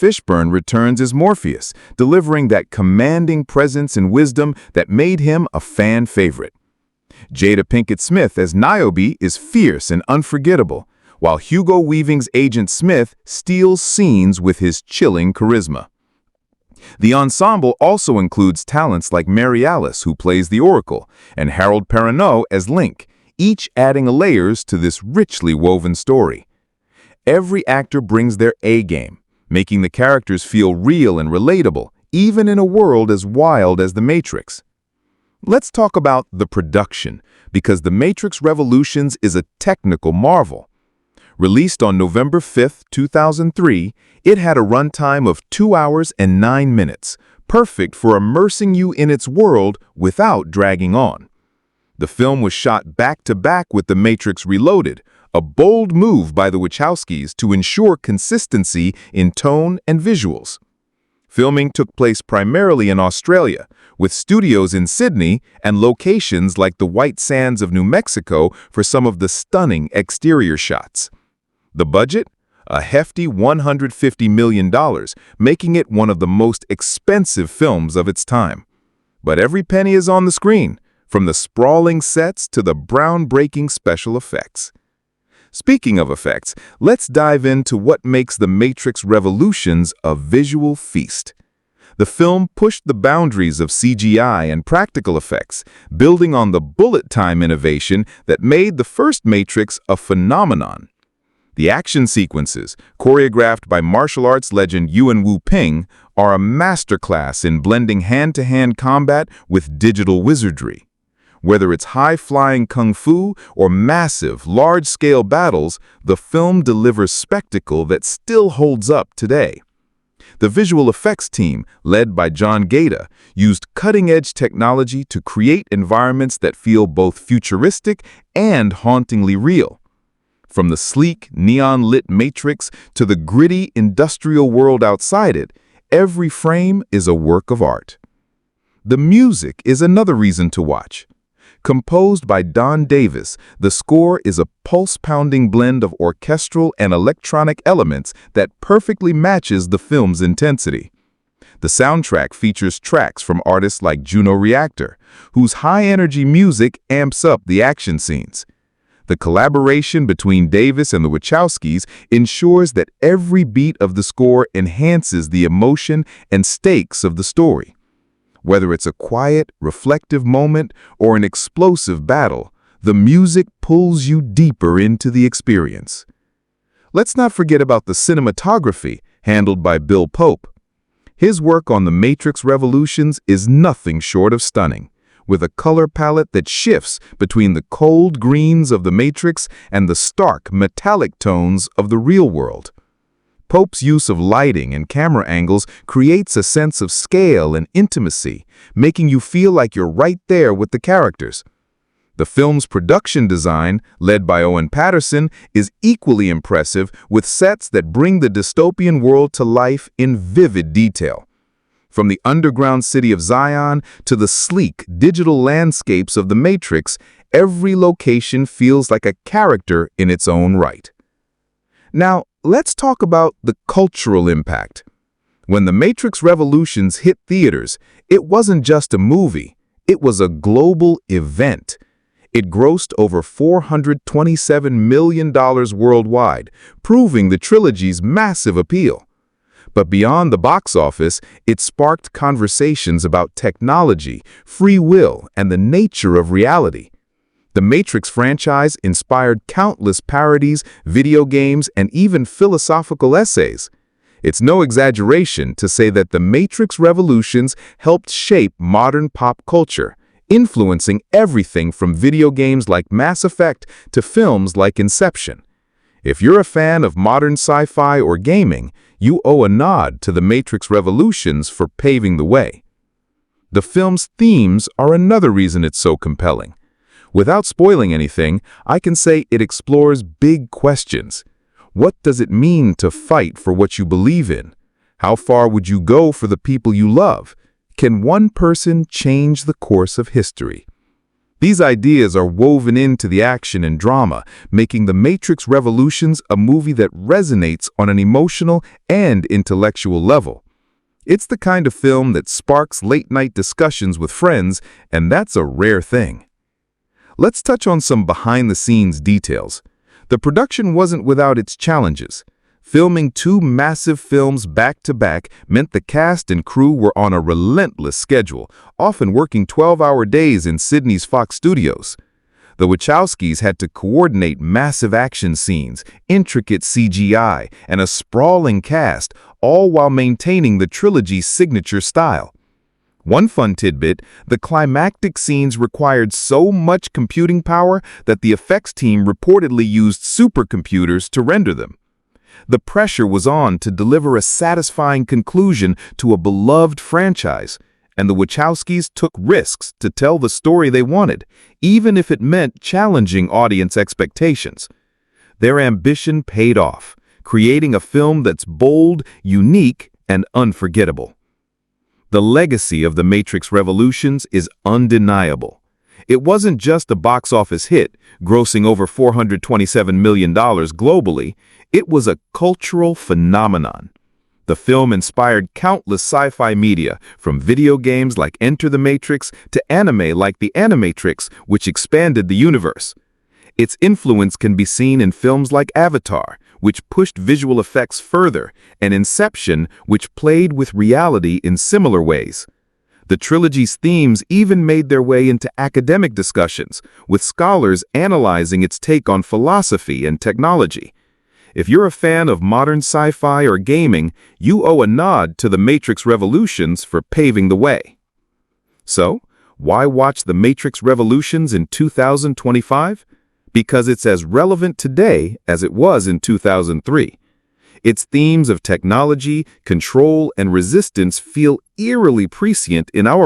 Fishburne returns as Morpheus, delivering that commanding presence and wisdom that made him a fan favorite. Jada Pinkett Smith as Niobe is fierce and unforgettable, while Hugo Weaving's Agent Smith steals scenes with his chilling charisma. The ensemble also includes talents like Mary Alice, who plays the Oracle, and Harold Perrineau as Link, each adding layers to this richly woven story. Every actor brings their A-game, making the characters feel real and relatable, even in a world as wild as The Matrix. Let's talk about the production, because The Matrix Revolutions is a technical marvel. Released on November 5, 2003, it had a runtime of 2 hours and 9 minutes, perfect for immersing you in its world without dragging on. The film was shot back-to-back with The Matrix Reloaded, a bold move by the Wachowskis to ensure consistency in tone and visuals. Filming took place primarily in Australia, with studios in Sydney and locations like the White Sands of New Mexico for some of the stunning exterior shots. The budget? A hefty $150 million, making it one of the most expensive films of its time. But every penny is on the screen, from the sprawling sets to the groundbreaking special effects. Speaking of effects, let's dive into what makes The Matrix Revolutions a visual feast. The film pushed the boundaries of CGI and practical effects, building on the bullet time innovation that made the first Matrix a phenomenon. The action sequences, choreographed by martial arts legend Yuen Woo-ping, are a masterclass in blending hand-to-hand combat with digital wizardry. Whether it's high-flying kung fu or massive, large-scale battles, the film delivers spectacle that still holds up today. The visual effects team, led by John Gaeta, used cutting-edge technology to create environments that feel both futuristic and hauntingly real. From the sleek, neon-lit Matrix to the gritty, industrial world outside it, every frame is a work of art. The music is another reason to watch. Composed by Don Davis, the score is a pulse-pounding blend of orchestral and electronic elements that perfectly matches the film's intensity. The soundtrack features tracks from artists like Juno Reactor, whose high-energy music amps up the action scenes. The collaboration between Davis and the Wachowskis ensures that every beat of the score enhances the emotion and stakes of the story. Whether it's a quiet, reflective moment or an explosive battle, the music pulls you deeper into the experience. Let's not forget about the cinematography, handled by Bill Pope. His work on The Matrix Revolutions is nothing short of stunning, with a color palette that shifts between the cold greens of The Matrix and the stark, metallic tones of the real world. Pope's use of lighting and camera angles creates a sense of scale and intimacy, making you feel like you're right there with the characters. The film's production design, led by Owen Patterson, is equally impressive, with sets that bring the dystopian world to life in vivid detail. From the underground city of Zion to the sleek digital landscapes of The Matrix, every location feels like a character in its own right. Now, let's talk about the cultural impact. When The Matrix Revolutions hit theaters, it wasn't just a movie, it was a global event. It grossed over $427 million worldwide, proving the trilogy's massive appeal. But beyond the box office, it sparked conversations about technology, free will, and the nature of reality. The Matrix franchise inspired countless parodies, video games, and even philosophical essays. It's no exaggeration to say that The Matrix Revolutions helped shape modern pop culture, influencing everything from video games like Mass Effect to films like Inception. If you're a fan of modern sci-fi or gaming, you owe a nod to The Matrix Revolutions for paving the way. The film's themes are another reason it's so compelling. Without spoiling anything, I can say it explores big questions. What does it mean to fight for what you believe in? How far would you go for the people you love? Can one person change the course of history? These ideas are woven into the action and drama, making The Matrix Revolutions a movie that resonates on an emotional and intellectual level. It's the kind of film that sparks late-night discussions with friends, and that's a rare thing. Let's touch on some behind-the-scenes details. The production wasn't without its challenges. Filming two massive films back-to-back meant the cast and crew were on a relentless schedule, often working 12-hour days in Sydney's Fox Studios. The Wachowskis had to coordinate massive action scenes, intricate CGI, and a sprawling cast, all while maintaining the trilogy's signature style. One fun tidbit, the climactic scenes required so much computing power that the effects team reportedly used supercomputers to render them. The pressure was on to deliver a satisfying conclusion to a beloved franchise, and the Wachowskis took risks to tell the story they wanted, even if it meant challenging audience expectations. Their ambition paid off, creating a film that's bold, unique, and unforgettable. The legacy of The Matrix Revolutions is undeniable. It wasn't just a box office hit, grossing over $427 million globally. It was a cultural phenomenon. The film inspired countless sci-fi media, from video games like Enter the Matrix to anime like The Animatrix, which expanded the universe. Its influence can be seen in films like Avatar, which pushed visual effects further, and Inception, which played with reality in similar ways. The trilogy's themes even made their way into academic discussions, with scholars analyzing its take on philosophy and technology. If you're a fan of modern sci-fi or gaming, you owe a nod to The Matrix Revolutions for paving the way. So, why watch The Matrix Revolutions in 2025? Because it's as relevant today as it was in 2003. Its themes of technology, control, and resistance feel eerily prescient in our